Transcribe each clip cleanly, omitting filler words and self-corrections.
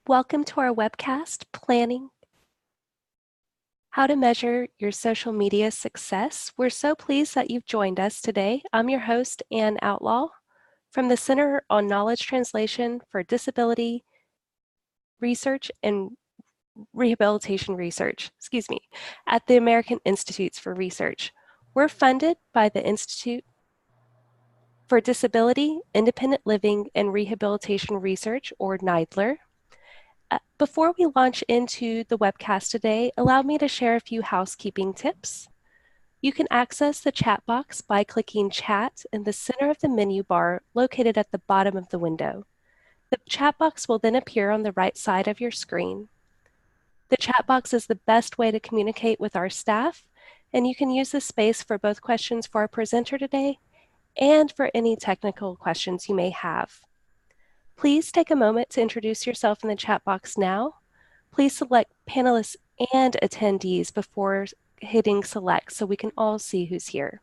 Welcome to our webcast, Planning How to Measure Your Social Media Success. We're so pleased that you've joined us today. I'm your host, Ann Outlaw, from the Center on Knowledge Translation for Disability Research and Rehabilitation Research, at the American Institutes for Research. We're funded by the Institute for Disability, Independent Living, and Rehabilitation Research, or NIDLR. Before we launch into the webcast today, allow me to share a few housekeeping tips. You can access the chat box by clicking Chat in the center of the menu bar located at the bottom of the window. The chat box will then appear on the right side of your screen. The chat box is the best way to communicate with our staff, and you can use this space for both questions for our presenter today and for any technical questions you may have. Please take a moment to introduce yourself in the chat box now. Please select panelists and attendees before hitting select so we can all see who's here.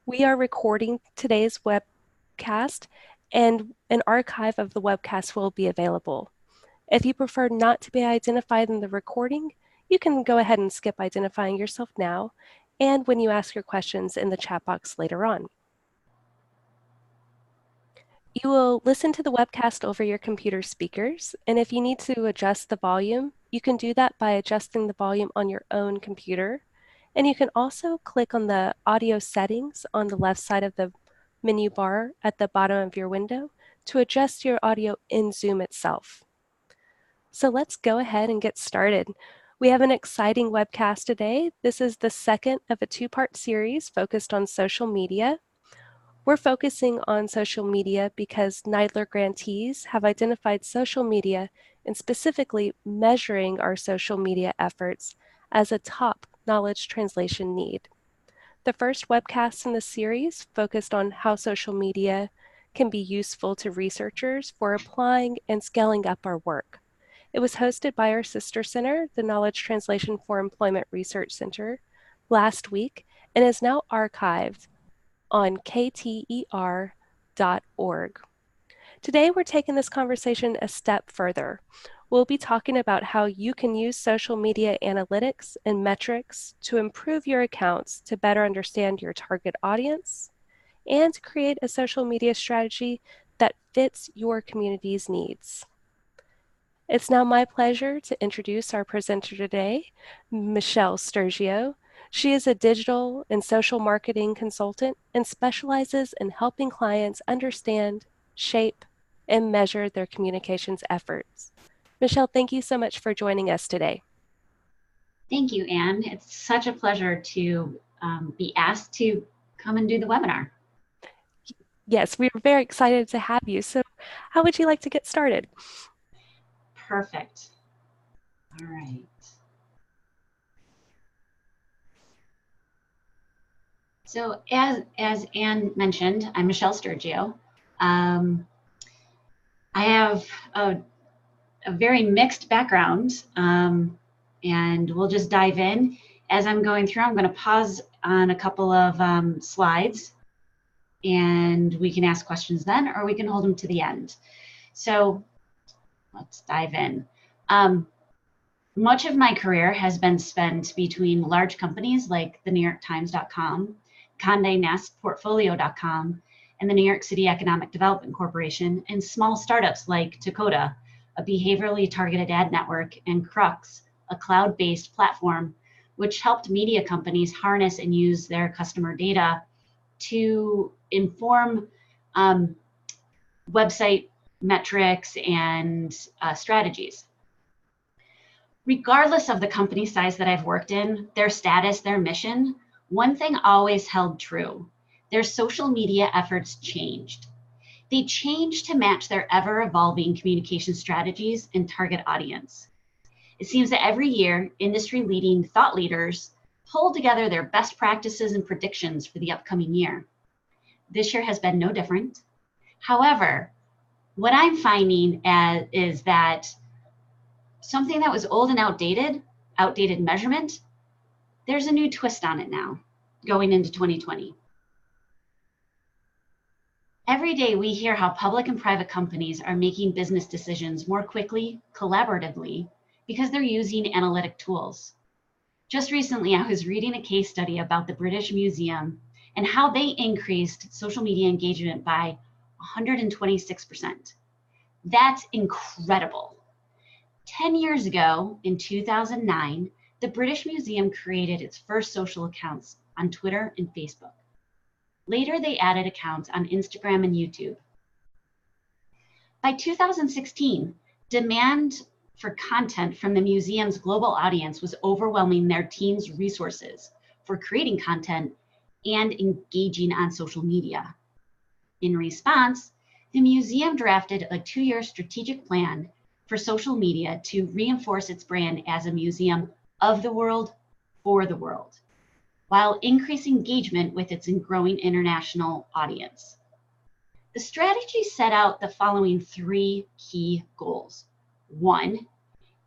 We are recording today's webcast, and an archive of the webcast will be available. If you prefer not to be identified in the recording, you can go ahead and skip identifying yourself now and when you ask your questions in the chat box later on. You will listen to the webcast over your computer speakers, and if you need to adjust the volume, you can do that by adjusting the volume on your own computer. And you can also click on the audio settings on the left side of the menu bar at the bottom of your window to adjust your audio in Zoom itself. So let's go ahead and get started. We have an exciting webcast today. This is the second of a two-part series focused on social media. We're focusing on social media because NIDLR grantees have identified social media and specifically measuring our social media efforts as a top knowledge translation need. The first webcast in the series focused on how social media can be useful to researchers for applying and scaling up our work. It was hosted by our sister center, the Knowledge Translation for Employment Research Center, last week and is now archived on KTDRR.org. Today, we're taking this conversation a step further. We'll be talking about how you can use social media analytics and metrics to improve your accounts to better understand your target audience and to create a social media strategy that fits your community's needs. It's now my pleasure to introduce our presenter today, Michelle Sturgio. She is a digital and social marketing consultant and specializes in helping clients understand, shape, and measure their communications efforts. Michelle, thank you so much for joining us today. Thank you, Anne. It's such a pleasure to be asked to come and do the webinar. Yes, we're very excited to have you. So how would you like to get started? Perfect. All right. So as Anne mentioned, I'm Michelle Sturgio. I have a very mixed background, and we'll just dive in. As I'm going through, I'm going to pause on a couple of slides, and we can ask questions then, or we can hold them to the end. So let's dive in. Much of my career has been spent between large companies like the NewYorkTimes.com, Condé Nast Portfolio.com, and the New York City Economic Development Corporation, and small startups like Dakota, a behaviorally targeted ad network, and Crux, a cloud-based platform, which helped media companies harness and use their customer data to inform website metrics and strategies. Regardless of the company size that I've worked in, their status, their mission, one thing always held true: their social media efforts changed. They changed to match their ever-evolving communication strategies and target audience. It seems that every year, industry-leading thought leaders pull together their best practices and predictions for the upcoming year. This year has been no different. However, what I'm finding is that something that was old and outdated measurement, there's a new twist on it now, going into 2020. Every day we hear how public and private companies are making business decisions more quickly, collaboratively, because they're using analytic tools. Just recently, I was reading a case study about the British Museum and how they increased social media engagement by 126%. That's incredible. 10 years ago, in 2009, the British Museum created its first social accounts on Twitter and Facebook. Later, they added accounts on Instagram and YouTube. By 2016, demand for content from the museum's global audience was overwhelming their team's resources for creating content and engaging on social media. In response, the museum drafted a 2-year strategic plan for social media to reinforce its brand as a museum of the world for the world, while increasing engagement with its growing international audience. The strategy set out the following 3 key goals. 1,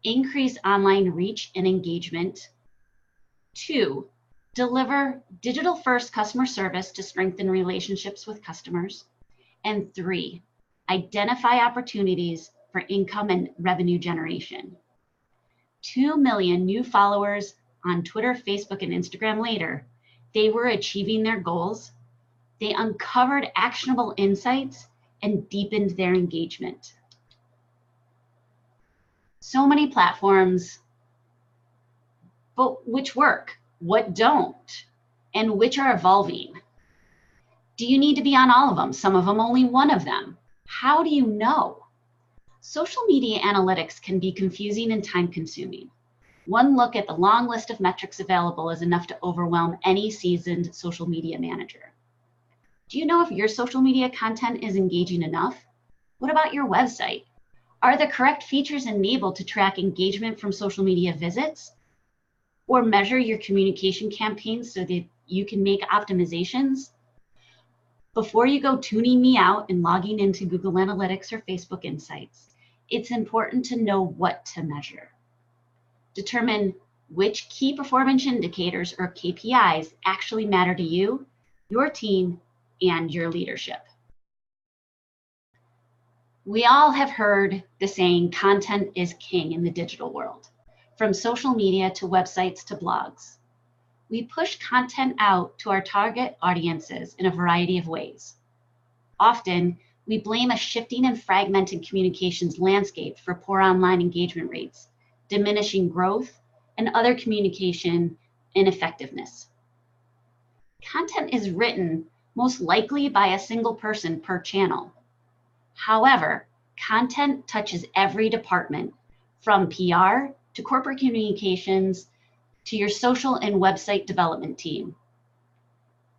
increase online reach and engagement. 2, deliver digital-first customer service to strengthen relationships with customers. And 3, identify opportunities for income and revenue generation. 2 million new followers on Twitter, Facebook, and Instagram later, they were achieving their goals. They uncovered actionable insights and deepened their engagement. So many platforms, but which work, what don't, and which are evolving? Do you need to be on all of them? Some of them, only one of them. How do you know? Social media analytics can be confusing and time-consuming. One look at the long list of metrics available is enough to overwhelm any seasoned social media manager. Do you know if your social media content is engaging enough? What about your website? Are the correct features enabled to track engagement from social media visits? Or measure your communication campaigns so that you can make optimizations? Before you go tuning me out and logging into Google Analytics or Facebook Insights, it's important to know what to measure. Determine which key performance indicators or KPIs actually matter to you, your team, and your leadership. We all have heard the saying, content is king in the digital world, from social media to websites to blogs. We push content out to our target audiences in a variety of ways. Often, we blame a shifting and fragmented communications landscape for poor online engagement rates, diminishing growth, and other communication ineffectiveness. Content is written most likely by a single person per channel. However, content touches every department, from PR to corporate communications to your social and website development team.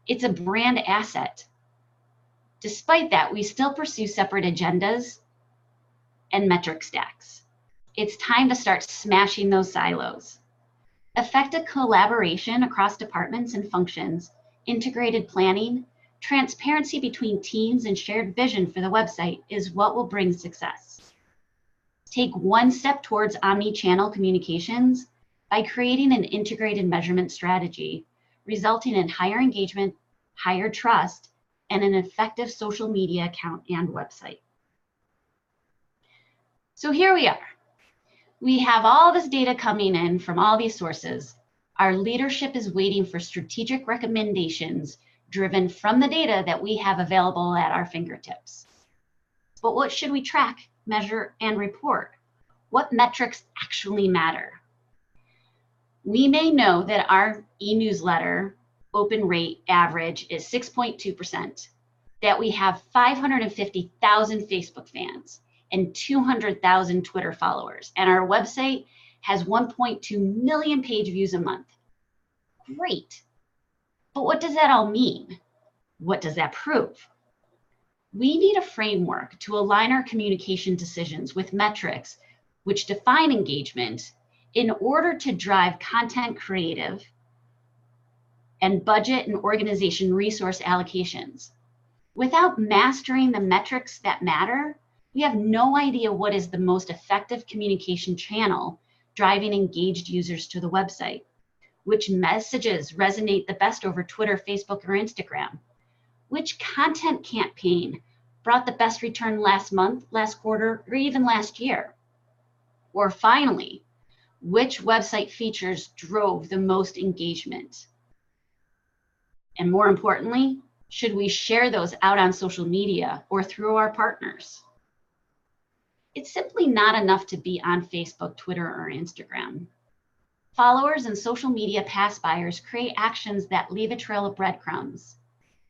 It's a brand asset. Despite that, we still pursue separate agendas and metric stacks. It's time to start smashing those silos. Effective collaboration across departments and functions, integrated planning, transparency between teams, and shared vision for the website is what will bring success. Take one step towards omni-channel communications by creating an integrated measurement strategy, resulting in higher engagement, higher trust, and an effective social media account and website. So here we are. We have all this data coming in from all these sources. Our leadership is waiting for strategic recommendations driven from the data that we have available at our fingertips. But what should we track, measure, and report? What metrics actually matter? We may know that our e-newsletter open rate average is 6.2%, that we have 550,000 Facebook fans and 200,000 Twitter followers, and our website has 1.2 million page views a month. Great. But what does that all mean? What does that prove? We need a framework to align our communication decisions with metrics which define engagement in order to drive content creative and budget and organization resource allocations. Without mastering the metrics that matter, we have no idea what is the most effective communication channel driving engaged users to the website, which messages resonate the best over Twitter, Facebook, or Instagram, which content campaign brought the best return last month, last quarter, or even last year? Or finally, which website features drove the most engagement? And more importantly, should we share those out on social media or through our partners? It's simply not enough to be on Facebook, Twitter, or Instagram. Followers and social media pass buyers create actions that leave a trail of breadcrumbs.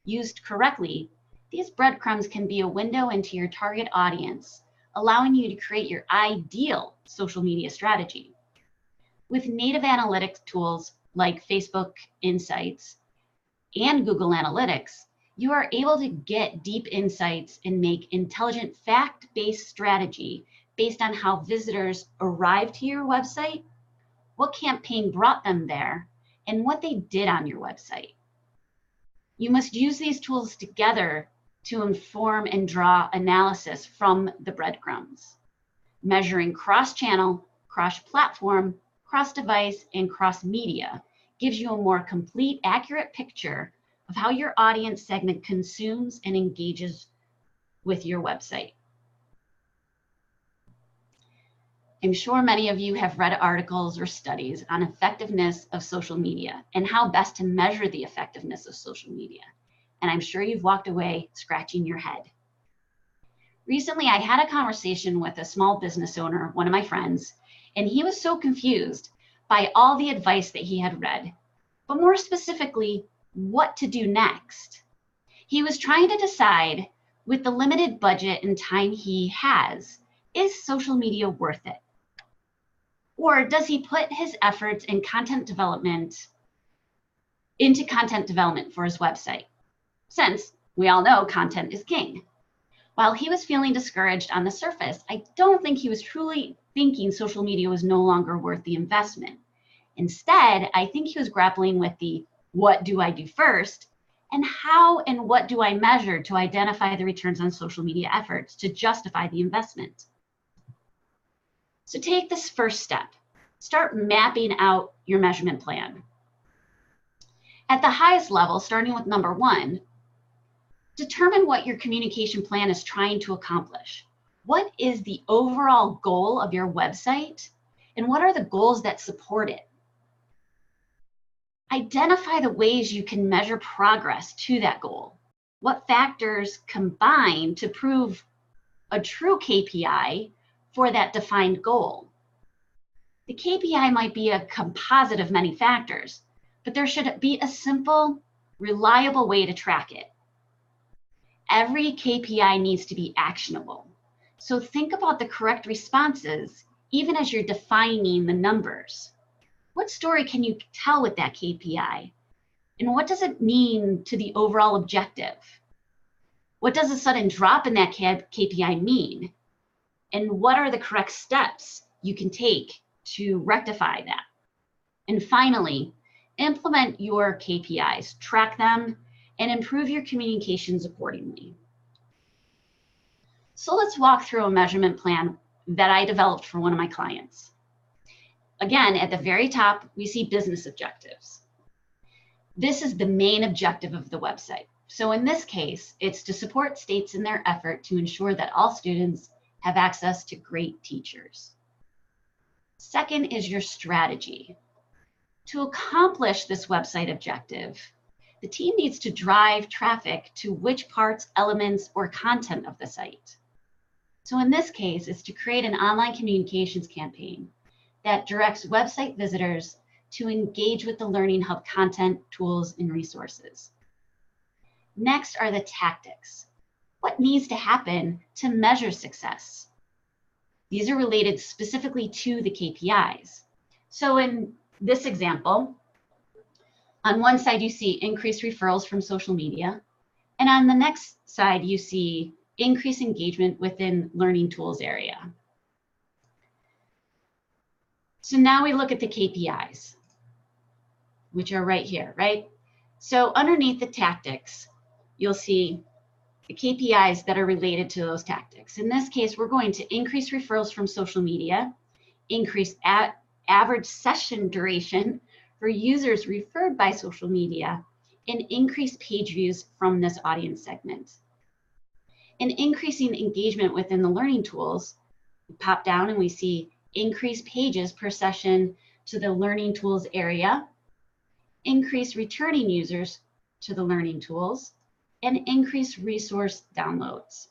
Used correctly, these breadcrumbs can be a window into your target audience, allowing you to create your ideal social media strategy. With native analytics tools like Facebook Insights and Google Analytics, you are able to get deep insights and make intelligent fact-based strategy based on how visitors arrived to your website, what campaign brought them there, and what they did on your website. You must use these tools together to inform and draw analysis from the breadcrumbs. Measuring cross-channel, cross-platform, cross-device, and cross-media gives you a more complete, accurate picture of how your audience segment consumes and engages with your website. I'm sure many of you have read articles or studies on effectiveness of social media and how best to measure the effectiveness of social media. And I'm sure you've walked away scratching your head. Recently, I had a conversation with a small business owner, one of my friends, and he was so confused by all the advice that he had read, but more specifically, what to do next. He was trying to decide, with the limited budget and time he has, is social media worth it? Or does he put his efforts in content development into content development for his website? Since we all know content is king. While he was feeling discouraged on the surface, I don't think he was truly thinking social media was no longer worth the investment. Instead, I think he was grappling with the what do I do first, and how and what do I measure to identify the returns on social media efforts to justify the investment. So take this first step. Start mapping out your measurement plan. At the highest level, starting with number 1, determine what your communication plan is trying to accomplish. What is the overall goal of your website, and what are the goals that support it? Identify the ways you can measure progress to that goal. What factors combine to prove a true KPI for that defined goal? The KPI might be a composite of many factors, but there should be a simple, reliable way to track it. Every KPI needs to be actionable. So think about the correct responses, even as you're defining the numbers. What story can you tell with that KPI? And what does it mean to the overall objective? What does a sudden drop in that KPI mean? And what are the correct steps you can take to rectify that? And finally, implement your KPIs, track them, and improve your communications accordingly. So let's walk through a measurement plan that I developed for one of my clients. Again, at the very top, we see business objectives. This is the main objective of the website. So in this case, it's to support states in their effort to ensure that all students have access to great teachers. Second is your strategy. To accomplish this website objective, the team needs to drive traffic to which parts, elements, or content of the site. So in this case, it's to create an online communications campaign that directs website visitors to engage with the Learning Hub content, tools, and resources. Next are the tactics. What needs to happen to measure success? These are related specifically to the KPIs. So in this example, on one side you see increased referrals from social media, and on the next side you see increased engagement within learning tools area. So now we look at the KPIs, which are right here, right? So underneath the tactics, you'll see the KPIs that are related to those tactics. In this case, we're going to increase referrals from social media, increase average session duration for users referred by social media, and increase page views from this audience segment. And increasing engagement within the learning tools, we pop down and we see increased pages per session to the learning tools area, increased returning users to the learning tools, and increased resource downloads.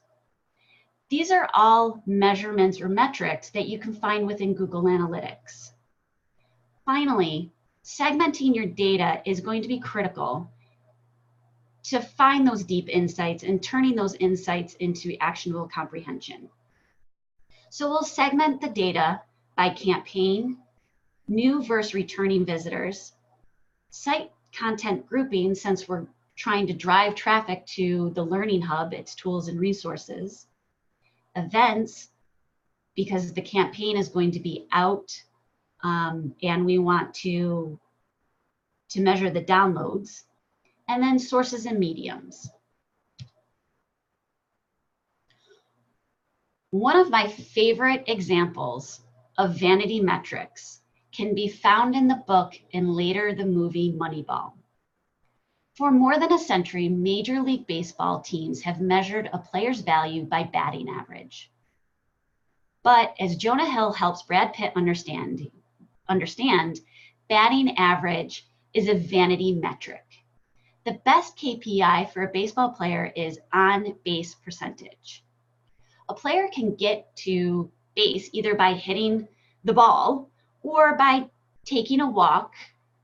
These are all measurements or metrics that you can find within Google Analytics. Finally, segmenting your data is going to be critical to find those deep insights and turning those insights into actionable comprehension. So we'll segment the data by campaign, new versus returning visitors, site content grouping, since we're trying to drive traffic to the Learning Hub, its tools and resources, events, because the campaign is going to be out and we want to measure the downloads, and then sources and mediums. One of my favorite examples of vanity metrics can be found in the book and later the movie Moneyball. For more than a century, Major League Baseball teams have measured a player's value by batting average. But as Jonah Hill helps Brad Pitt understand, batting average is a vanity metric. The best KPI for a baseball player is on-base percentage. A player can get to base either by hitting the ball or by taking a walk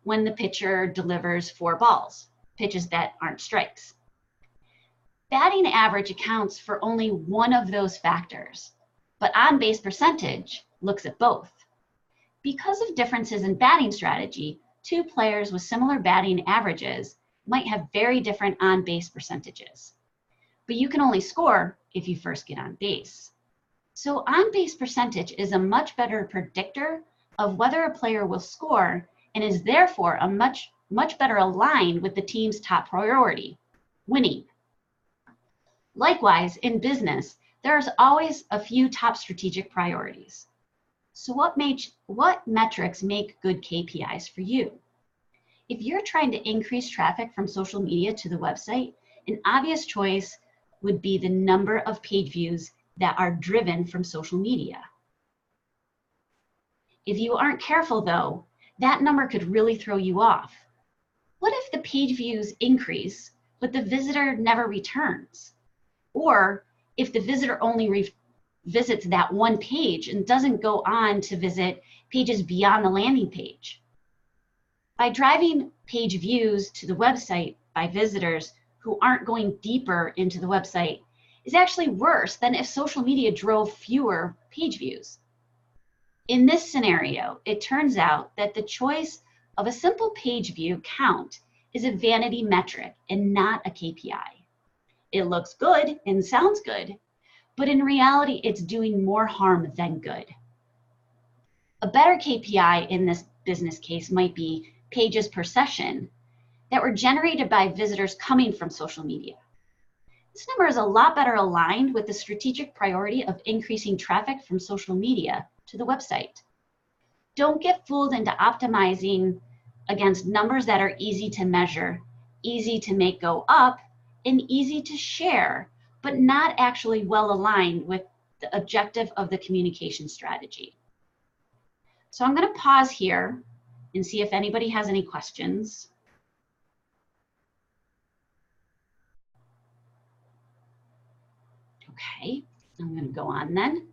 when the pitcher delivers 4 balls, pitches that aren't strikes. Batting average accounts for only one of those factors, but on-base percentage looks at both. Because of differences in batting strategy, 2 players with similar batting averages might have very different on-base percentages. But you can only score if you first get on base. So on-base percentage is a much better predictor of whether a player will score and is therefore a much better aligned with the team's top priority, winning. Likewise, in business, there's always a few top strategic priorities. So what metrics make good KPIs for you? If you're trying to increase traffic from social media to the website, an obvious choice would be the number of page views that are driven from social media. If you aren't careful though, that number could really throw you off. What if the page views increase, but the visitor never returns? Or if the visitor only visits that one page and doesn't go on to visit pages beyond the landing page? By driving page views to the website by visitors who aren't going deeper into the website is actually worse than if social media drove fewer page views. In this scenario, it turns out that the choice of a simple page view count is a vanity metric and not a KPI. It looks good and sounds good, but in reality, it's doing more harm than good. A better KPI in this business case might be pages per session that were generated by visitors coming from social media. This number is a lot better aligned with the strategic priority of increasing traffic from social media to the website. Don't get fooled into optimizing against numbers that are easy to measure, easy to make go up, and easy to share, but not actually well aligned with the objective of the communication strategy. So I'm going to pause here and see if anybody has any questions. Okay, I'm going to go on then.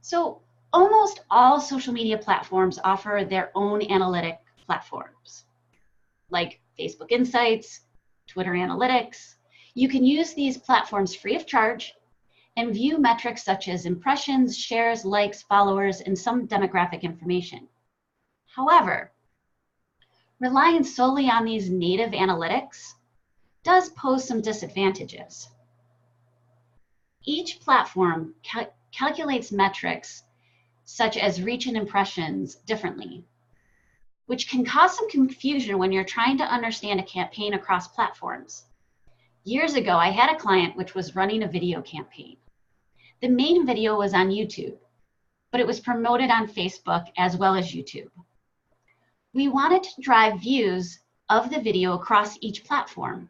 So almost all social media platforms offer their own analytic platforms, like Facebook Insights, Twitter Analytics. You can use these platforms free of charge and view metrics such as impressions, shares, likes, followers, and some demographic information. However, relying solely on these native analytics does pose some disadvantages. Each platform calculates metrics such as reach and impressions differently, which can cause some confusion when you're trying to understand a campaign across platforms. Years ago, I had a client which was running a video campaign. The main video was on YouTube, but it was promoted on Facebook as well as YouTube. We wanted to drive views of the video across each platform.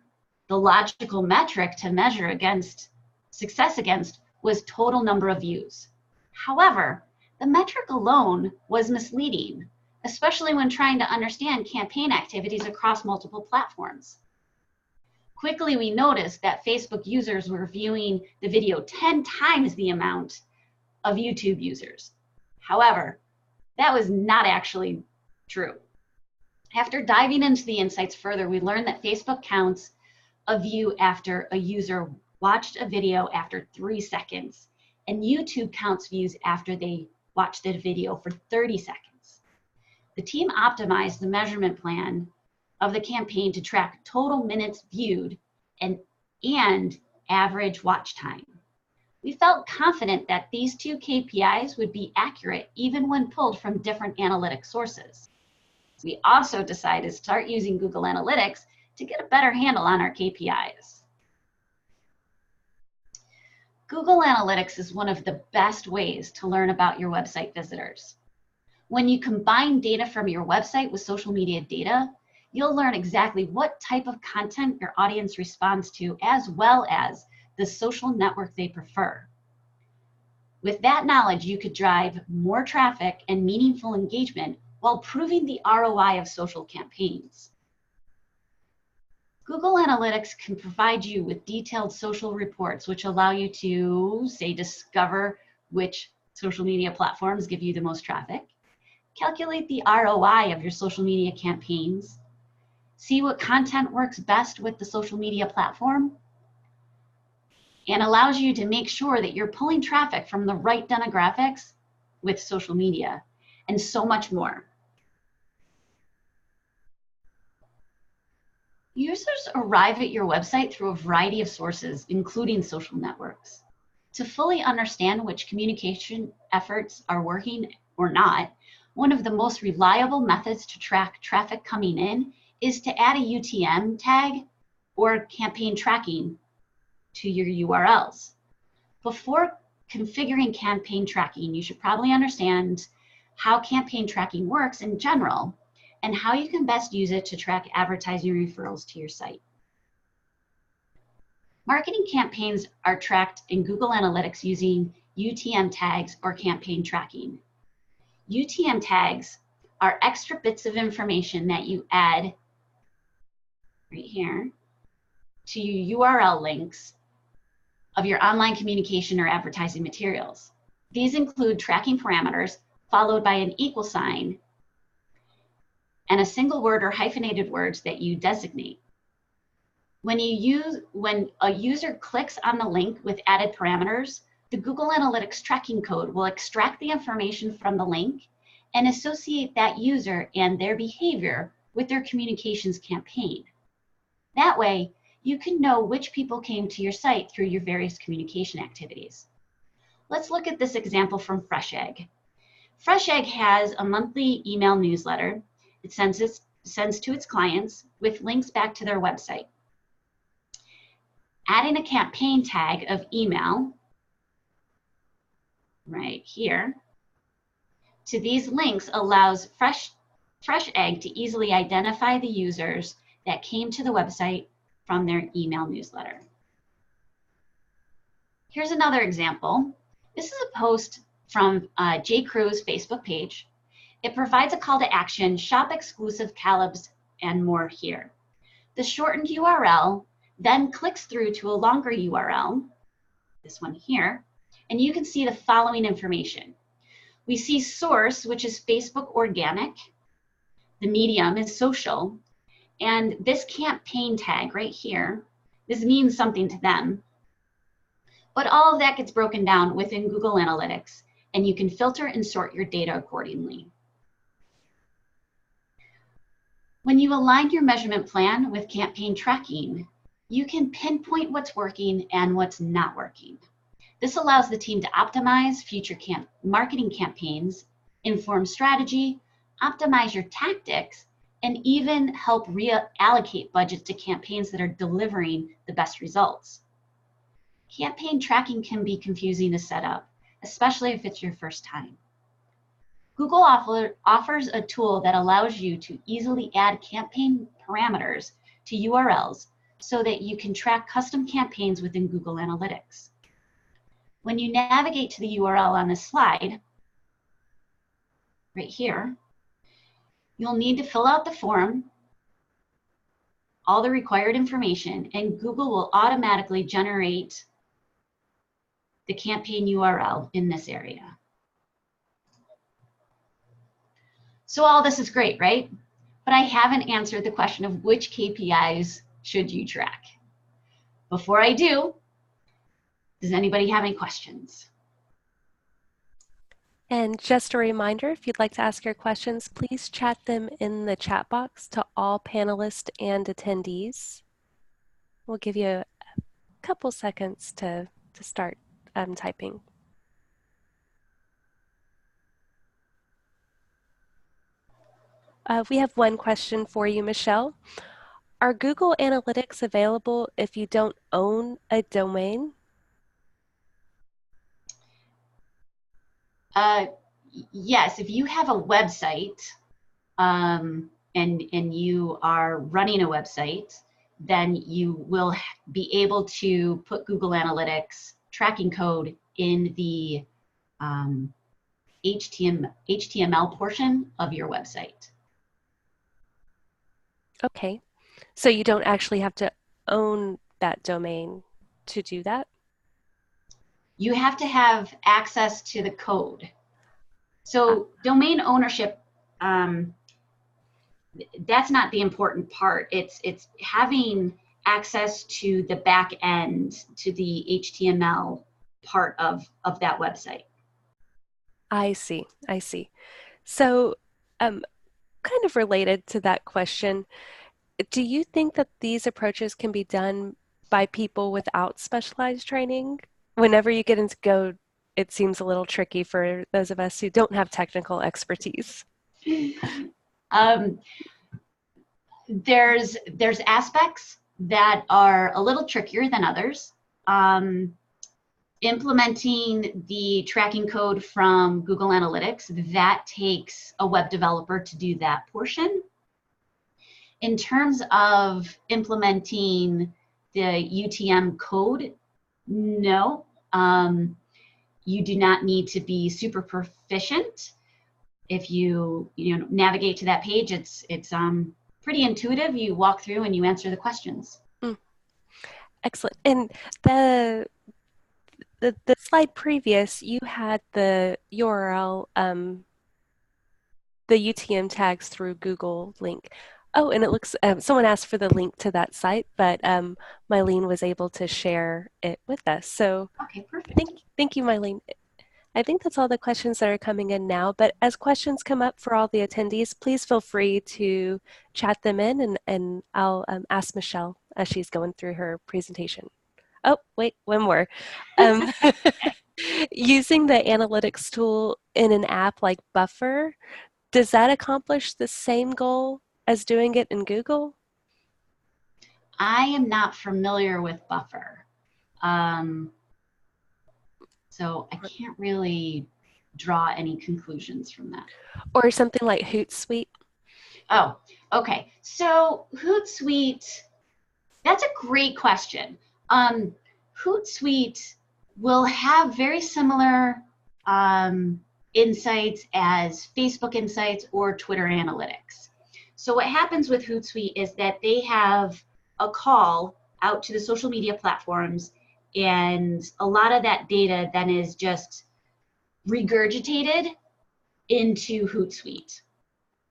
The logical metric to measure against success against was total number of views. However, the metric alone was misleading, especially when trying to understand campaign activities across multiple platforms. Quickly, we noticed that Facebook users were viewing the video 10 times the amount of YouTube users. However, that was not actually true. After diving into the insights further, we learned that Facebook counts a view after a user watched a video after 3 seconds, and YouTube counts views after they watched the video for 30 seconds. The team optimized the measurement plan of the campaign to track total minutes viewed and average watch time. We felt confident that these two KPIs would be accurate even when pulled from different analytic sources. We also decided to start using Google Analytics to get a better handle on our KPIs. Google Analytics is one of the best ways to learn about your website visitors. When you combine data from your website with social media data, you'll learn exactly what type of content your audience responds to, as well as the social network they prefer. With that knowledge, you could drive more traffic and meaningful engagement while proving the ROI of social campaigns. Google Analytics can provide you with detailed social reports, which allow you to, say, discover which social media platforms give you the most traffic, calculate the ROI of your social media campaigns, see what content works best with the social media platform, and allows you to make sure that you're pulling traffic from the right demographics with social media, and so much more. Users arrive at your website through a variety of sources, including social networks. To fully understand which communication efforts are working or not, one of the most reliable methods to track traffic coming in is to add a UTM tag or campaign tracking to your URLs. Before configuring campaign tracking, you should probably understand how campaign tracking works in general and how you can best use it to track advertising referrals to your site. Marketing campaigns are tracked in Google Analytics using UTM tags or campaign tracking. UTM tags are extra bits of information that you add right here to your URL links of your online communication or advertising materials. These include tracking parameters followed by an equal sign and a single word or hyphenated words that you designate. When a user clicks on the link with added parameters, the Google Analytics tracking code will extract the information from the link and associate that user and their behavior with their communications campaign. That way, you can know which people came to your site through your various communication activities. Let's look at this example from Fresh Egg. Fresh Egg has a monthly email newsletter it sends to its clients with links back to their website. Adding a campaign tag of email right here to these links allows Fresh Egg to easily identify the users that came to the website from their email newsletter. Here's another example. This is a post from J. Crew's Facebook page. It provides a call to action, shop exclusive collabs, and more here. The shortened URL then clicks through to a longer URL, this one here, and you can see the following information. We see source, which is Facebook organic. The medium is social. And this campaign tag right here, this means something to them. But all of that gets broken down within Google Analytics, and you can filter and sort your data accordingly. When you align your measurement plan with campaign tracking, you can pinpoint what's working and what's not working. This allows the team to optimize future marketing campaigns, inform strategy, optimize your tactics, and even help reallocate budgets to campaigns that are delivering the best results. Campaign tracking can be confusing to set up, especially if it's your first time. Google offers a tool that allows you to easily add campaign parameters to URLs so that you can track custom campaigns within Google Analytics. When you navigate to the URL on this slide, right here, you'll need to fill out the form, all the required information, and Google will automatically generate the campaign URL in this area. So all this is great, right? But I haven't answered the question of which KPIs should you track. Before I do, does anybody have any questions? And just a reminder, if you'd like to ask your questions, please chat them in the chat box to all panelists and attendees. We'll give you a couple seconds to start typing. We have one question for you, Michelle. Are Google Analytics available if you don't own a domain? Yes, if you have a website and you are running a website, then you will be able to put Google Analytics tracking code in the HTML portion of your website. Okay, so you don't actually have to own that domain to do that? You have to have access to the code. So domain ownership, that's not the important part. It's having access to the back end, to the HTML part of that website. I see, I see. So kind of related to that question, do you think that these approaches can be done by people without specialized training? Whenever you get into code, it seems a little tricky for those of us who don't have technical expertise. There's aspects that are a little trickier than others. Implementing the tracking code from Google Analytics, that takes a web developer to do that portion. In terms of implementing the UTM code, no. You do not need to be super proficient. If you navigate to that page, it's pretty intuitive. You walk through and you answer the questions. Excellent. And the slide previous, you had the URL, the UTM tags through Google link. Oh, and it looks, someone asked for the link to that site, but Mylene was able to share it with us. So okay, perfect. Thank you, Mylene. I think that's all the questions that are coming in now, but as questions come up for all the attendees, please feel free to chat them in and I'll ask Michelle as she's going through her presentation. Oh, wait, one more. Using the analytics tool in an app like Buffer, does that accomplish the same goal as doing it in Google? I am not familiar with Buffer. So I can't really draw any conclusions from that. Or something like Hootsuite? Oh, okay. So Hootsuite, that's a great question. Hootsuite will have very similar insights as Facebook Insights or Twitter Analytics. So what happens with Hootsuite is that they have a call out to the social media platforms, and a lot of that data then is just regurgitated into Hootsuite.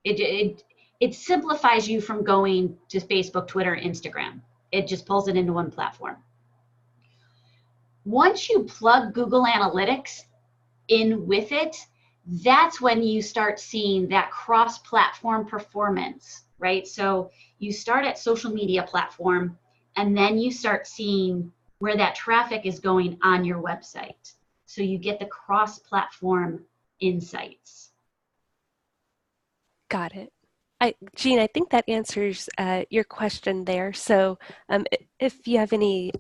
It simplifies you from going to Facebook, Twitter, Instagram. It just pulls it into one platform. Once you plug Google Analytics in with it, that's when you start seeing that cross-platform performance, right? So you start at social media platform, and then you start seeing where that traffic is going on your website. So you get the cross-platform insights. Got it. Jean, I think that answers your question there. So if you have any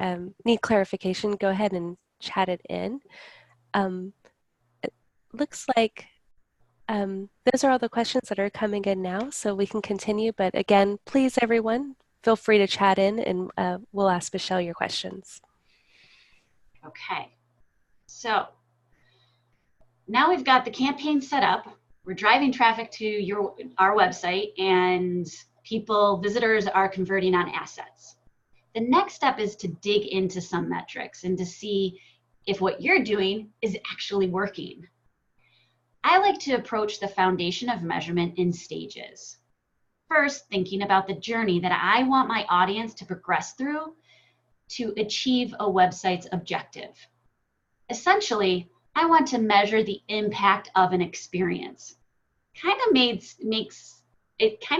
need clarification, go ahead and chat it in. It looks like those are all the questions that are coming in now, so we can continue. But again, please, everyone, feel free to chat in and we'll ask Michelle your questions. Okay. So now we've got the campaign set up. We're driving traffic to our website, and visitors are converting on assets. The next step is to dig into some metrics and to see if what you're doing is actually working. I like to approach the foundation of measurement in stages. First, thinking about the journey that I want my audience to progress through to achieve a website's objective. Essentially, I want to measure the impact of an experience. Kind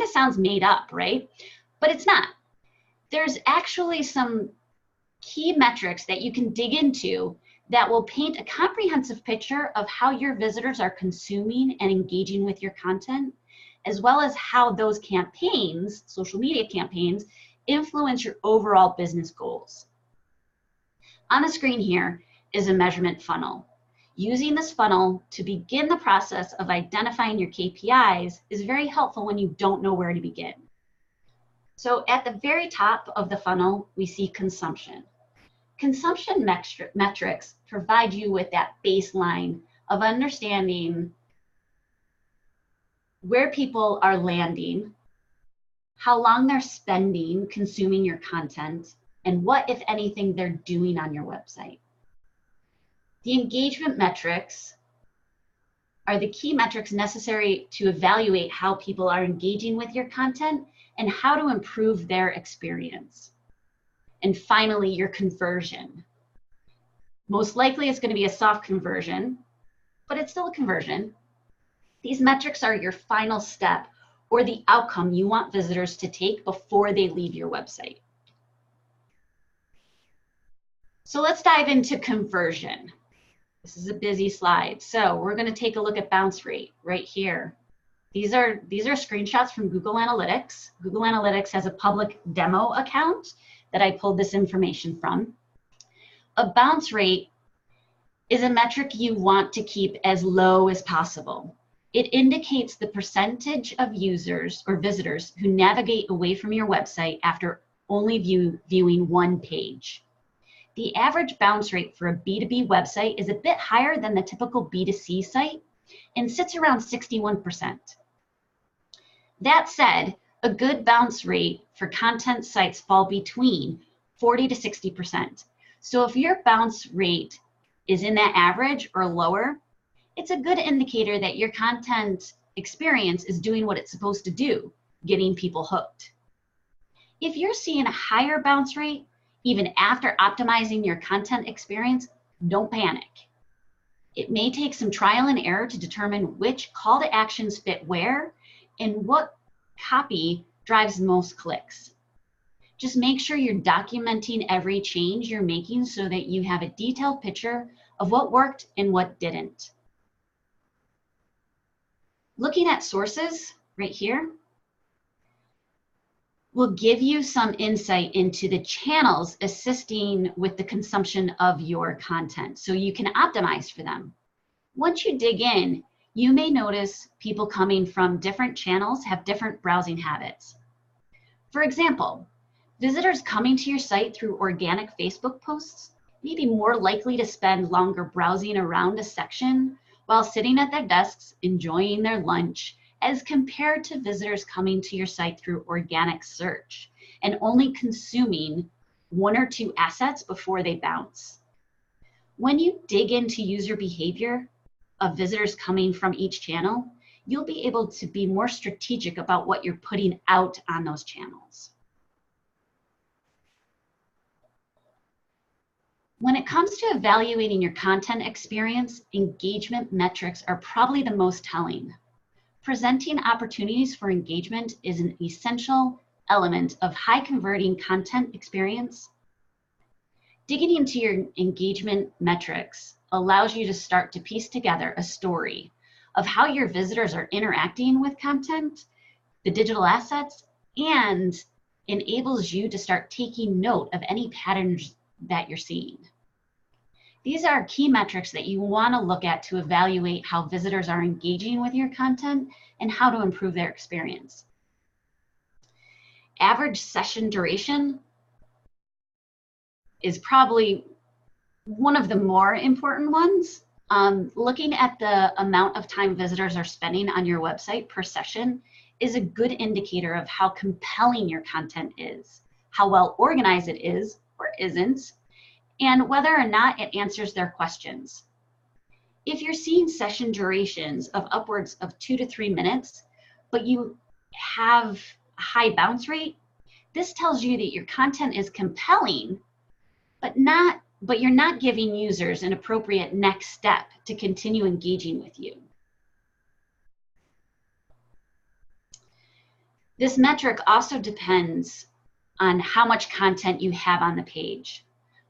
of sounds made up, right? But it's not. There's actually some key metrics that you can dig into that will paint a comprehensive picture of how your visitors are consuming and engaging with your content, as well as how those campaigns, social media campaigns, influence your overall business goals. On the screen here is a measurement funnel. Using this funnel to begin the process of identifying your KPIs is very helpful when you don't know where to begin. So at the very top of the funnel, we see consumption. Consumption metrics provide you with that baseline of understanding where people are landing, how long they're spending consuming your content, and what, if anything, they're doing on your website. The engagement metrics are the key metrics necessary to evaluate how people are engaging with your content and how to improve their experience. And finally, your conversion. Most likely it's going to be a soft conversion, but it's still a conversion. These metrics are your final step or the outcome you want visitors to take before they leave your website. So let's dive into conversion. This is a busy slide. So we're going to take a look at bounce rate right here. These are screenshots from Google Analytics. Google Analytics has a public demo account that I pulled this information from. A bounce rate is a metric you want to keep as low as possible. It indicates the percentage of users or visitors who navigate away from your website after only viewing one page. The average bounce rate for a B2B website is a bit higher than the typical B2C site and sits around 61%. That said, a good bounce rate for content sites fall between 40 to 60%. So if your bounce rate is in that average or lower, it's a good indicator that your content experience is doing what it's supposed to do, getting people hooked. If you're seeing a higher bounce rate, even after optimizing your content experience, don't panic. It may take some trial and error to determine which call to actions fit where and what copy drives the most clicks. Just make sure you're documenting every change you're making so that you have a detailed picture of what worked and what didn't. Looking at sources right here will give you some insight into the channels assisting with the consumption of your content so you can optimize for them. Once you dig in, you may notice people coming from different channels have different browsing habits. For example, visitors coming to your site through organic Facebook posts may be more likely to spend longer browsing around a section while sitting at their desks enjoying their lunch as compared to visitors coming to your site through organic search and only consuming one or two assets before they bounce. When you dig into user behavior of visitors coming from each channel, you'll be able to be more strategic about what you're putting out on those channels. When it comes to evaluating your content experience, engagement metrics are probably the most telling. Presenting opportunities for engagement is an essential element of high converting content experience. Digging into your engagement metrics allows you to start to piece together a story of how your visitors are interacting with content, the digital assets, and enables you to start taking note of any patterns that you're seeing. These are key metrics that you want to look at to evaluate how visitors are engaging with your content and how to improve their experience. Average session duration is probably one of the more important ones, looking at the amount of time visitors are spending on your website per session is a good indicator of how compelling your content is, how well organized it is or isn't, and whether or not it answers their questions. If you're seeing session durations of upwards of 2 to 3 minutes, but you have a high bounce rate, this tells you that your content is compelling, but you're not giving users an appropriate next step to continue engaging with you. This metric also depends on how much content you have on the page.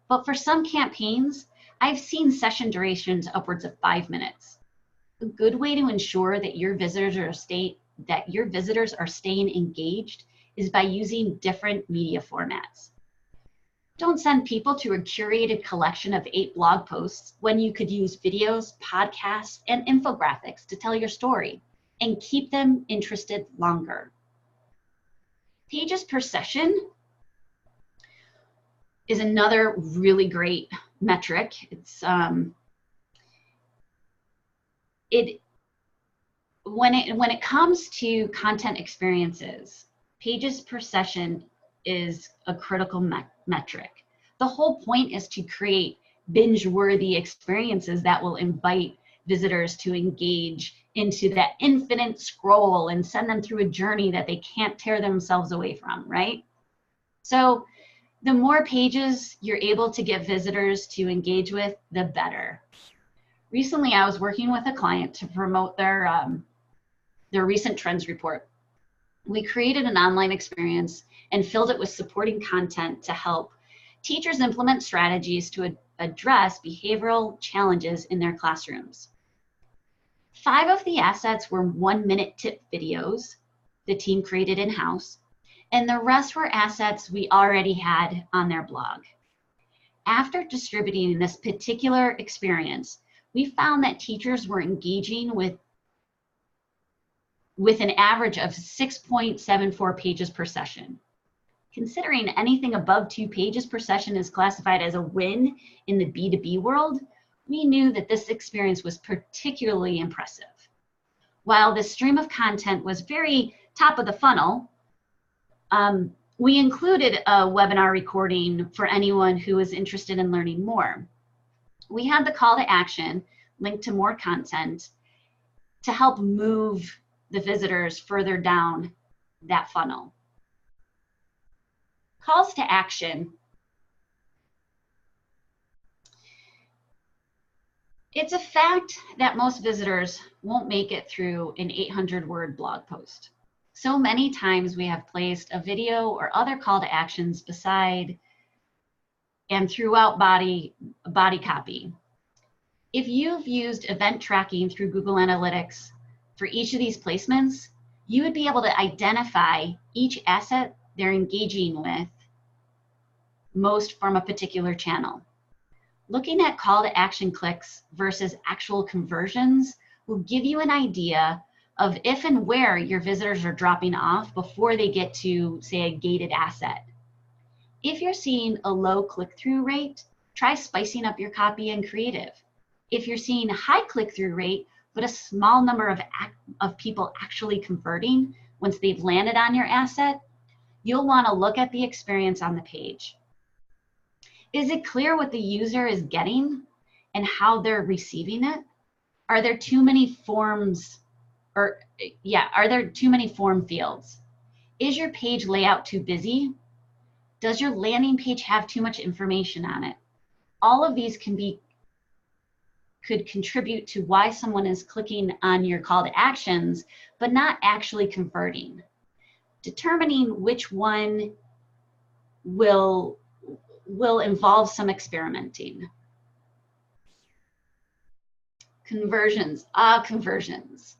But for some campaigns, I've seen session durations upwards of 5 minutes. A good way to ensure that your visitors are staying engaged is by using different media formats. Don't send people to a curated collection of 8 blog posts when you could use videos, podcasts, and infographics to tell your story and keep them interested longer. Pages per session is another really great metric. It's when it comes to content experiences, pages per session is a critical metric. The whole point is to create binge-worthy experiences that will invite visitors to engage into that infinite scroll and send them through a journey that they can't tear themselves away from, right? So the more pages you're able to get visitors to engage with, the better. Recently, I was working with a client to promote their recent trends report. We created an online experience and filled it with supporting content to help teachers implement strategies to address behavioral challenges in their classrooms. 5 of the assets were 1-minute tip videos the team created in-house, and the rest were assets we already had on their blog. After distributing this particular experience, we found that teachers were engaging with an average of 6.74 pages per session. Considering anything above 2 pages per session is classified as a win in the B2B world, we knew that this experience was particularly impressive. While the stream of content was very top of the funnel, we included a webinar recording for anyone who was interested in learning more. We had the call to action linked to more content to help move the visitors further down that funnel. Calls to action. It's a fact that most visitors won't make it through an 800-word blog post. So many times we have placed a video or other call to actions beside and throughout body copy. If you've used event tracking through Google Analytics for each of these placements, you would be able to identify each asset they're engaging with most from a particular channel. Looking at call to action clicks versus actual conversions will give you an idea of if and where your visitors are dropping off before they get to, say, a gated asset. If you're seeing a low click-through rate, try spicing up your copy and creative. If you're seeing a high click-through rate, but a small number of people actually converting once they've landed on your asset, you'll want to look at the experience on the page. Is it clear what the user is getting and how they're receiving it? Are there too many forms are there too many form fields? Is your page layout too busy? Does your landing page have too much information on it? All of these could contribute to why someone is clicking on your call to actions, but not actually converting. Determining which one will involve some experimenting. Conversions. Conversions.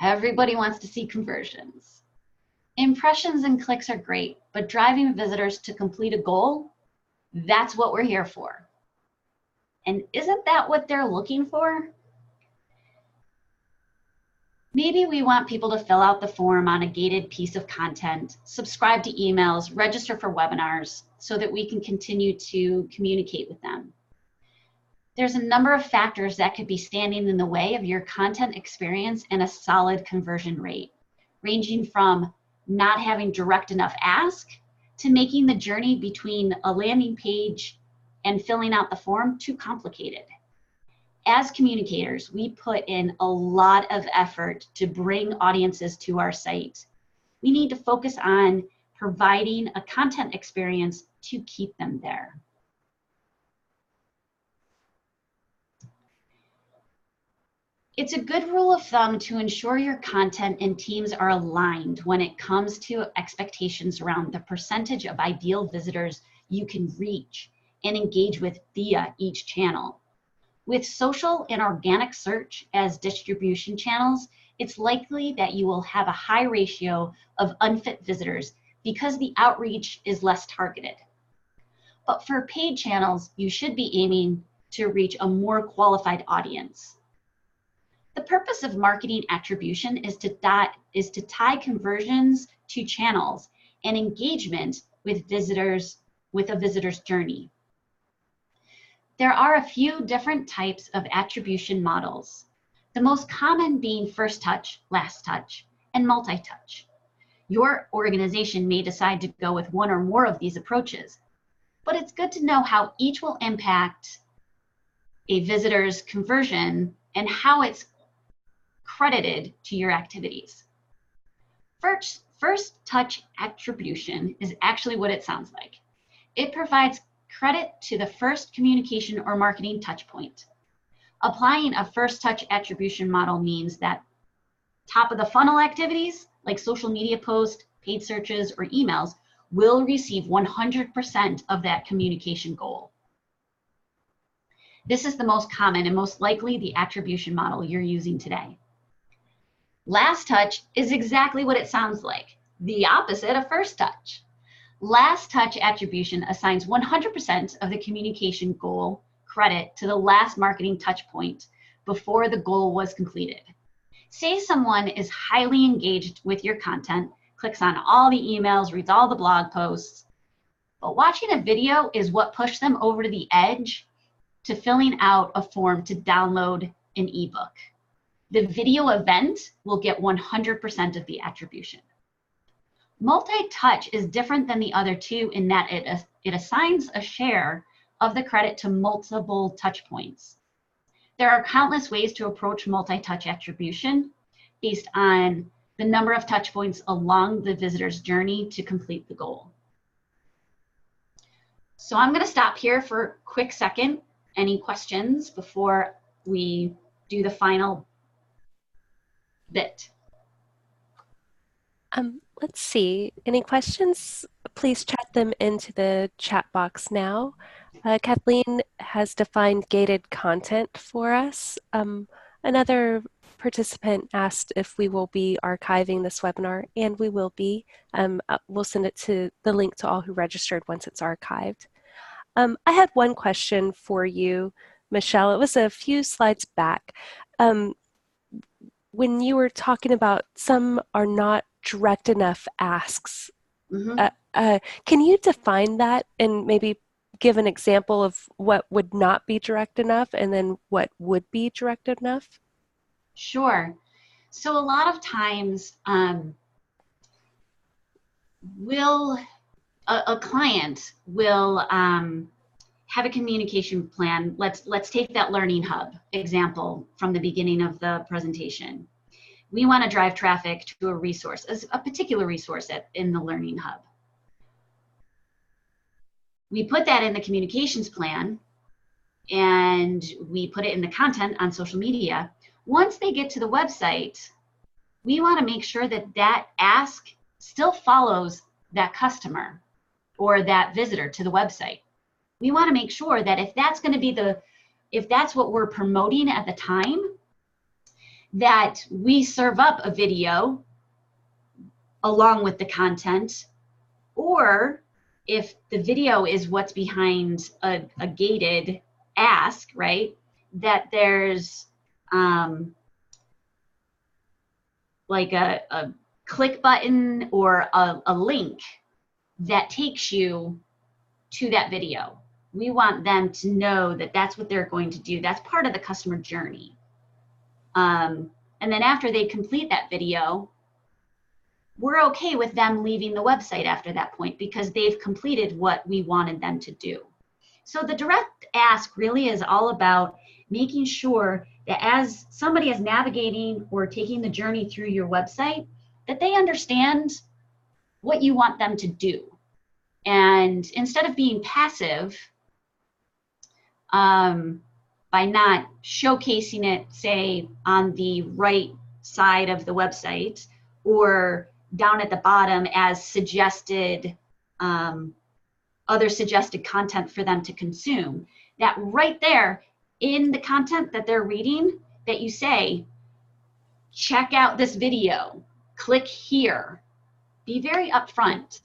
Everybody wants to see conversions. Impressions and clicks are great, but driving visitors to complete a goal, that's what we're here for. And isn't that what they're looking for? Maybe we want people to fill out the form on a gated piece of content, subscribe to emails, register for webinars so that we can continue to communicate with them. There's a number of factors that could be standing in the way of your content experience and a solid conversion rate, ranging from not having direct enough ask to making the journey between a landing page and filling out the form too complicated. As communicators, we put in a lot of effort to bring audiences to our site. We need to focus on providing a content experience to keep them there. It's a good rule of thumb to ensure your content and teams are aligned when it comes to expectations around the percentage of ideal visitors you can reach and engage with via each channel. With social and organic search as distribution channels, it's likely that you will have a high ratio of unfit visitors because the outreach is less targeted. But for paid channels, you should be aiming to reach a more qualified audience. The purpose of marketing attribution is to tie conversions to channels and engagement with visitors with a visitor's journey. There are a few different types of attribution models, the most common being first touch, last touch, and multi-touch. Your organization may decide to go with one or more of these approaches, but it's good to know how each will impact a visitor's conversion and how it's credited to your activities. First touch attribution is actually what it sounds like. It provides credit to the first communication or marketing touch point. Applying a first touch attribution model means that top of the funnel activities like social media posts, paid searches, or emails will receive 100% of that communication goal. This is the most common and most likely the attribution model you're using today. Last touch is exactly what it sounds like, the opposite of first touch. Last touch attribution assigns 100% of the communication goal credit to the last marketing touch point before the goal was completed. Say someone is highly engaged with your content, clicks on all the emails, reads all the blog posts, but watching a video is what pushed them over to the edge to filling out a form to download an ebook. The video event will get 100% of the attribution. Multi-touch is different than the other two in that it assigns a share of the credit to multiple touch points. There are countless ways to approach multi-touch attribution based on the number of touch points along the visitor's journey to complete the goal. So I'm going to stop here for a quick second. Any questions before we do the final bit? Let's see. Any questions? Please chat them into the chat box now. Kathleen has defined gated content for us. Another participant asked if we will be archiving this webinar, and we will be. We'll send it to the link to all who registered once it's archived. I had one question for you, Michelle. It was a few slides back. When you were talking about some are not direct enough asks, can you define that and maybe give an example of what would not be direct enough and then what would be direct enough? Sure. So a lot of times a client will have a communication plan. Let's take that Learning Hub example from the beginning of the presentation. We want to drive traffic to a resource, a particular resource in the Learning Hub. We put that in the communications plan and we put it in the content on social media. Once they get to the website, we want to make sure that that ask still follows that customer or that visitor to the website. We want to make sure that if that's going to be if that's what we're promoting at the time, that we serve up a video along with the content, or if the video is what's behind a gated ask, right, that there's like a click button or a link that takes you to that video. We want them to know that that's what they're going to do. That's part of the customer journey. And then after they complete that video, we're okay with them leaving the website after that point because they've completed what we wanted them to do. So the direct ask really is all about making sure that as somebody is navigating or taking the journey through your website, that they understand what you want them to do. And instead of being passive, by not showcasing it, say, on the right side of the website or down at the bottom as suggested, other suggested content for them to consume, that right there in the content that they're reading, that you say, check out this video, click here, be very upfront.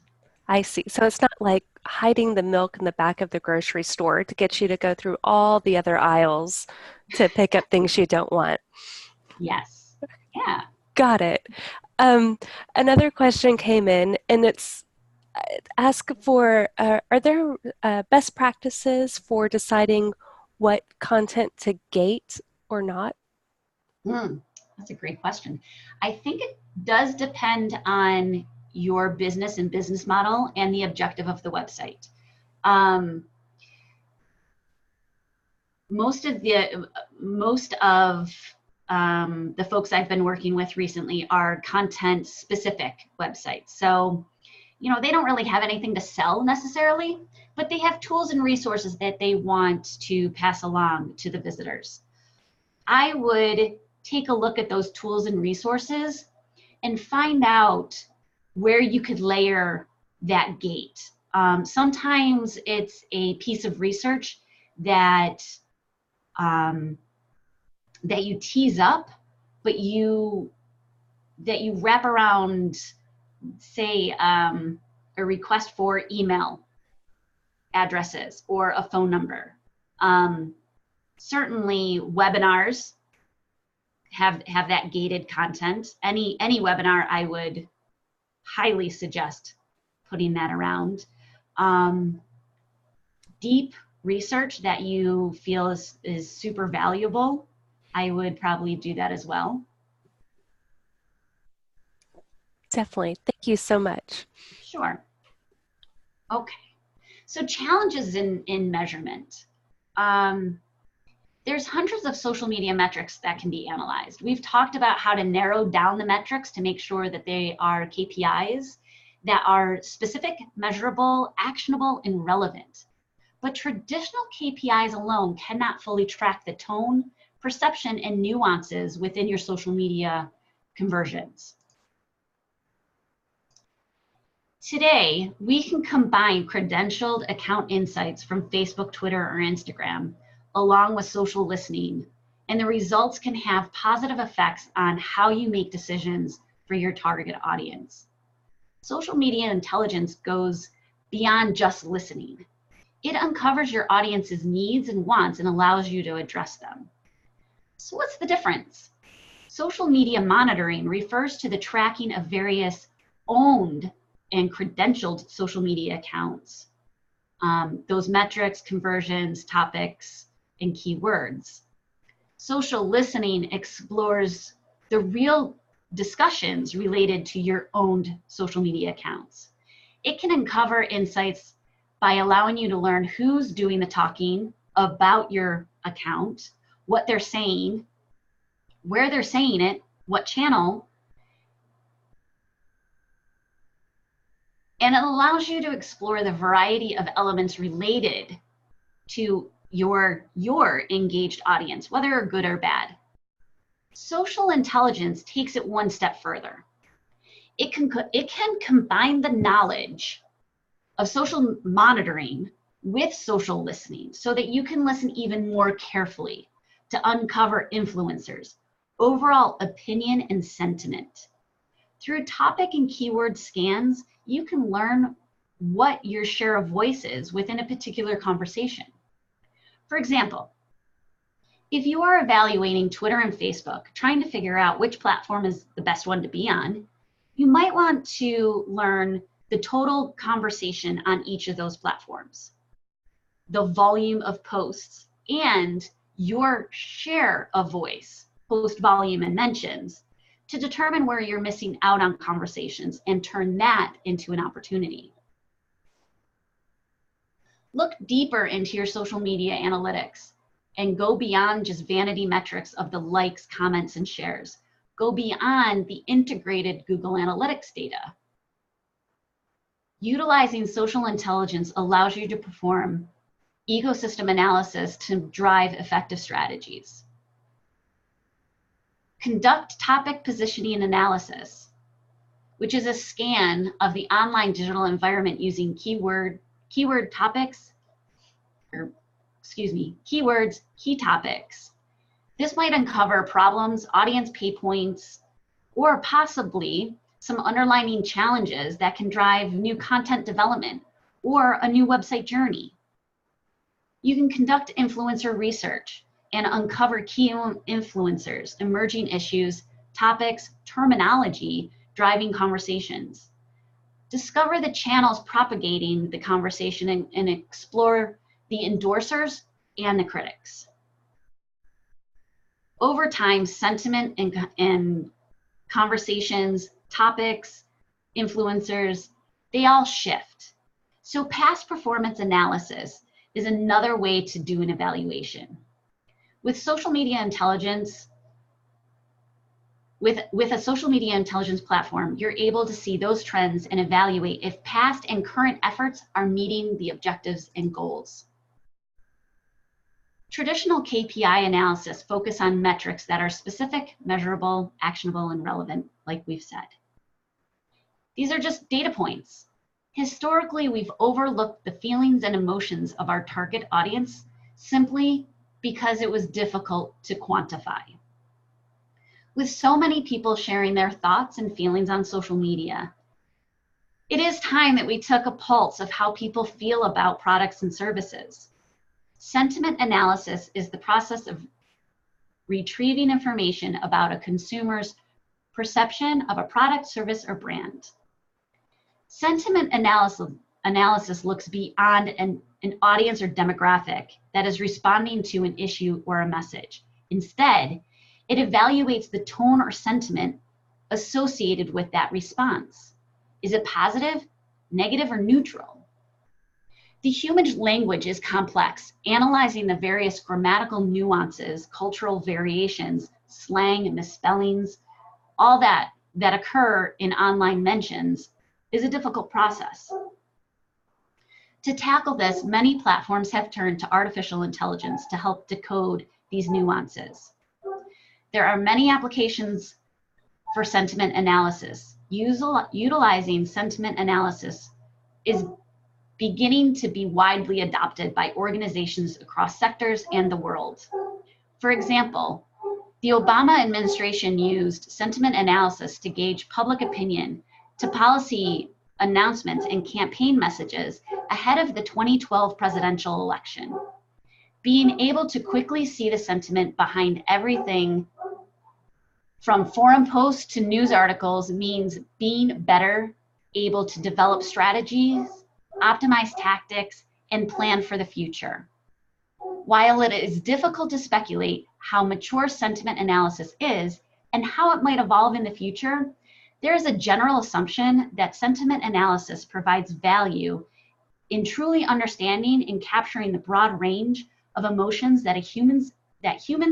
I see. So it's not like hiding the milk in the back of the grocery store to get you to go through all the other aisles to pick up things you don't want. Yes. Yeah. Got it. Another question came in, and it's ask for, are there best practices for deciding what content to gate or not? That's a great question. I think it does depend on your business and business model and the objective of the website. Most of the folks I've been working with recently are content specific websites. So, they don't really have anything to sell necessarily, but they have tools and resources that they want to pass along to the visitors. I would take a look at those tools and resources and find out where you could layer that gate. Sometimes it's a piece of research that that you tease up, but that you wrap around, say, a request for email addresses or a phone number. Certainly webinars have that gated content. Any webinar, I would highly suggest putting that around. Deep research that you feel is super valuable, I would probably do that as well. Definitely. Thank you so much. Sure. Okay. So challenges in measurement. There's hundreds of social media metrics that can be analyzed. We've talked about how to narrow down the metrics to make sure that they are KPIs that are specific, measurable, actionable, and relevant. But traditional KPIs alone cannot fully track the tone, perception, and nuances within your social media conversions. Today, we can combine credentialed account insights from Facebook, Twitter, or Instagram, along with social listening, and the results can have positive effects on how you make decisions for your target audience. Social media intelligence goes beyond just listening. It uncovers your audience's needs and wants and allows you to address them. So what's the difference? Social media monitoring refers to the tracking of various owned and credentialed social media accounts. Those metrics, conversions, topics, and keywords. Social listening explores the real discussions related to your owned social media accounts. It can uncover insights by allowing you to learn who's doing the talking about your account, what they're saying, where they're saying it, what channel, and it allows you to explore the variety of elements related to your engaged audience, whether good or bad. Social intelligence takes it one step further. It can combine the knowledge of social monitoring with social listening so that you can listen even more carefully to uncover influencers, overall opinion and sentiment. Through topic and keyword scans, you can learn what your share of voice is within a particular conversation. For example, if you are evaluating Twitter and Facebook, trying to figure out which platform is the best one to be on, you might want to learn the total conversation on each of those platforms. the volume of posts and your share of voice, post volume and mentions, to determine where you're missing out on conversations and turn that into an opportunity. Look deeper into your social media analytics and go beyond just vanity metrics of the likes, comments, and shares. Go beyond the integrated Google Analytics data. Utilizing social intelligence allows you to perform ecosystem analysis to drive effective strategies. Conduct topic positioning analysis, which is a scan of the online digital environment using keywords, key topics. This might uncover problems, audience pay points, or possibly some underlying challenges that can drive new content development or a new website journey. You can conduct influencer research and uncover key influencers, emerging issues, topics, terminology, driving conversations. Discover the channels propagating the conversation and explore the endorsers and the critics. Over time, sentiment and conversations, topics, influencers, they all shift. So past performance analysis is another way to do an evaluation. With social media intelligence, with a social media intelligence platform, you're able to see those trends and evaluate if past and current efforts are meeting the objectives and goals. Traditional KPI analysis focus on metrics that are specific, measurable, actionable, and relevant, like we've said. These are just data points. Historically, we've overlooked the feelings and emotions of our target audience simply because it was difficult to quantify. With so many people sharing their thoughts and feelings on social media, it is time that we took a pulse of how people feel about products and services. Sentiment analysis is the process of retrieving information about a consumer's perception of a product, service, or brand. Sentiment analysis looks beyond an audience or demographic that is responding to an issue or a message. Instead, it evaluates the tone or sentiment associated with that response. Is it positive, negative, or neutral? The human language is complex. Analyzing the various grammatical nuances, cultural variations, slang, misspellings, all that occur in online mentions is a difficult process. To tackle this, many platforms have turned to artificial intelligence to help decode these nuances. There are many applications for sentiment analysis. Utilizing sentiment analysis is beginning to be widely adopted by organizations across sectors and the world. For example, the Obama administration used sentiment analysis to gauge public opinion to policy announcements and campaign messages ahead of the 2012 presidential election. Being able to quickly see the sentiment behind everything from forum posts to news articles means being better able to develop strategies, optimize tactics, and plan for the future. While it is difficult to speculate how mature sentiment analysis is and how it might evolve in the future, there is a general assumption that sentiment analysis provides value in truly understanding and capturing the broad range of emotions that humans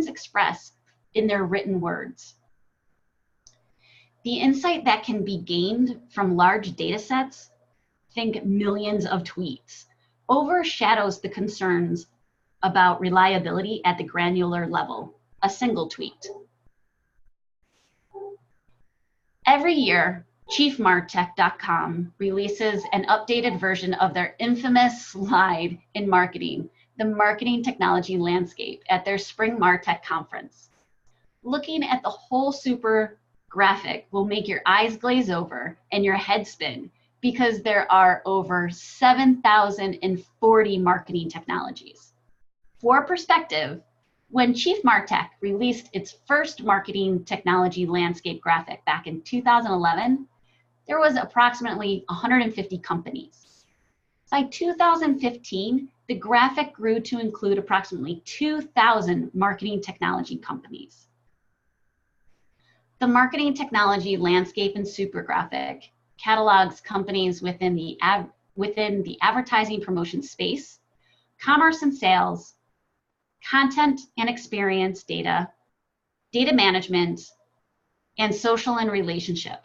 express in their written words. The insight that can be gained from large data sets, think millions of tweets, overshadows the concerns about reliability at the granular level, a single tweet. Every year, chiefmartech.com releases an updated version of their infamous slide in marketing, the marketing technology landscape, at their spring MarTech conference. Looking at the whole super graphic will make your eyes glaze over and your head spin, because there are over 7,040 marketing technologies. For perspective, when Chief MarTech released its first marketing technology landscape graphic back in 2011, there was approximately 150 companies. By 2015, the graphic grew to include approximately 2,000 marketing technology companies. The marketing technology landscape and supergraphic catalogs companies within the advertising promotion space, commerce and sales, content and experience data, data management, and social and relationship.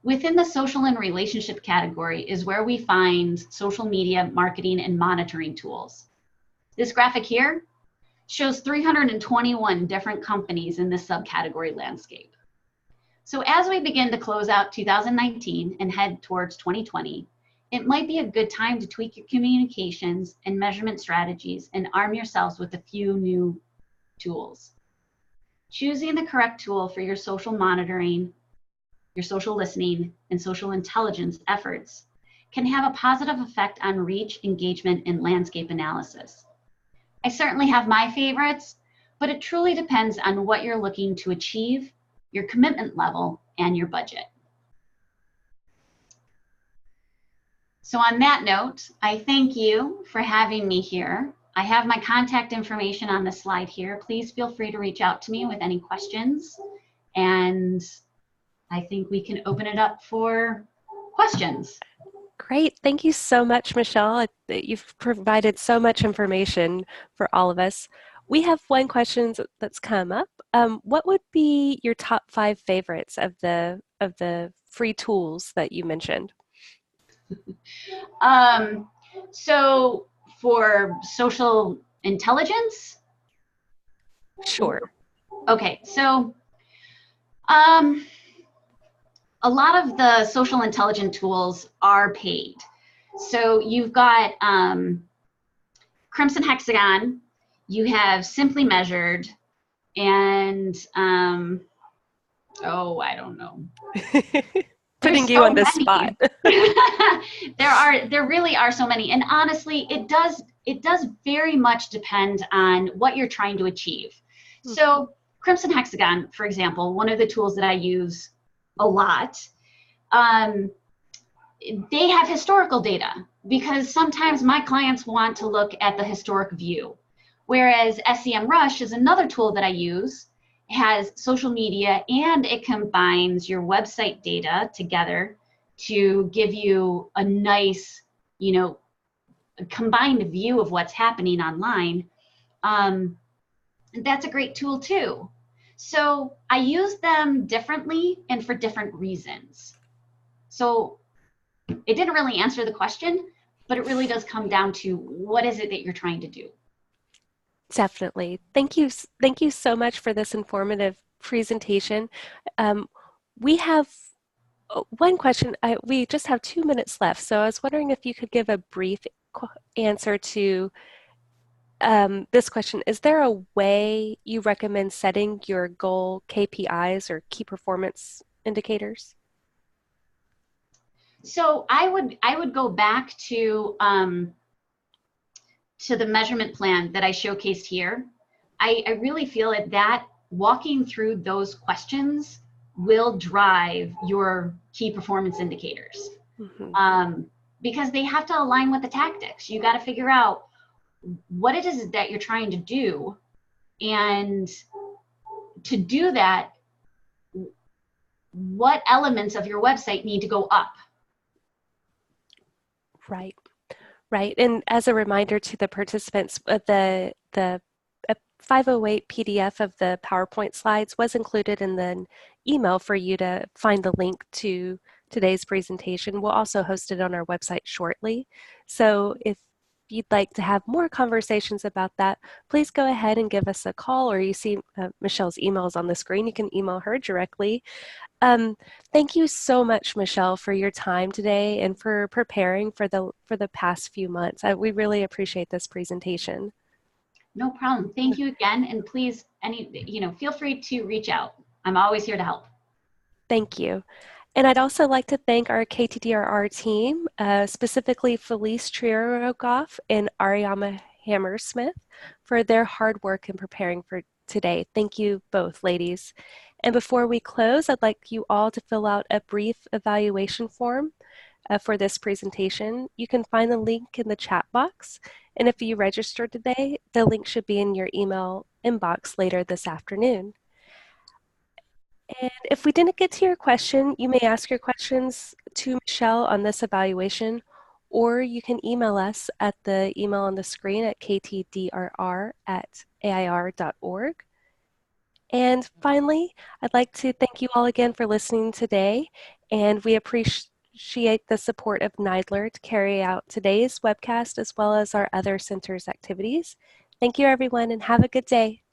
Within the social and relationship category is where we find social media marketing and monitoring tools. This graphic here shows 321 different companies in this subcategory landscape. So as we begin to close out 2019 and head towards 2020, it might be a good time to tweak your communications and measurement strategies and arm yourselves with a few new tools. Choosing the correct tool for your social monitoring, your social listening, and social intelligence efforts can have a positive effect on reach, engagement, and landscape analysis. I certainly have my favorites, but it truly depends on what you're looking to achieve, your commitment level, and your budget. So on that note, I thank you for having me here. I have my contact information on the slide here. Please feel free to reach out to me with any questions. And I think we can open it up for questions. Great. Thank you so much, Michelle. You've provided so much information for all of us. We have one question that's come up. What would be your top 5 favorites of the free tools that you mentioned? So for social intelligence? Sure. Okay, so a lot of the social intelligence tools are paid. So you've got Crimson Hexagon, you have Simply Measured, and oh, I don't know. Putting you on the spot. There really are so many, and honestly, it does very much depend on what you're trying to achieve. Mm-hmm. So Crimson Hexagon, for example, one of the tools that I use a lot, they have historical data because sometimes my clients want to look at the historic view, whereas SEMrush is another tool that I use. It has social media and it combines your website data together to give you a nice, combined view of what's happening online. That's a great tool too. So I use them differently and for different reasons. So it didn't really answer the question, but it really does come down to what is it that you're trying to do. Definitely. Thank you so much for this informative presentation. We have one question. We just have 2 minutes left, so I was wondering if you could give a brief answer to this question. Is there a way you recommend setting your goal KPIs or key performance indicators? So I would go back to the measurement plan that I showcased here. I really feel that walking through those questions will drive your key performance indicators. Mm-hmm. Because they have to align with the tactics. You got to figure out what it is that you're trying to do, and to do that, what elements of your website need to go up. Right. And as a reminder to the participants, the 508 PDF of the PowerPoint slides was included in the email for you to find the link to today's presentation. We'll also host it on our website shortly. So if you'd like to have more conversations about that, please go ahead and give us a call, or you see Michelle's emails on the screen. You can email her directly. Thank you so much, Michelle, for your time today and for preparing for the past few months. We really appreciate this presentation. No problem. Thank you again, and please, feel free to reach out. I'm always here to help. Thank you. And I'd also like to thank our KTDRR team, specifically Felice Trierogoff and Ariama Hammersmith, for their hard work in preparing for today. Thank you both, ladies. And before we close, I'd like you all to fill out a brief evaluation form. for this presentation, you can find the link in the chat box. And if you registered today, the link should be in your email inbox later this afternoon. And if we didn't get to your question, you may ask your questions to Michelle on this evaluation, or you can email us at the email on the screen at ktdrr@air.org. And finally, I'd like to thank you all again for listening today, and we appreciate the support of NIDLR to carry out today's webcast as well as our other center's activities. Thank you, everyone, and have a good day.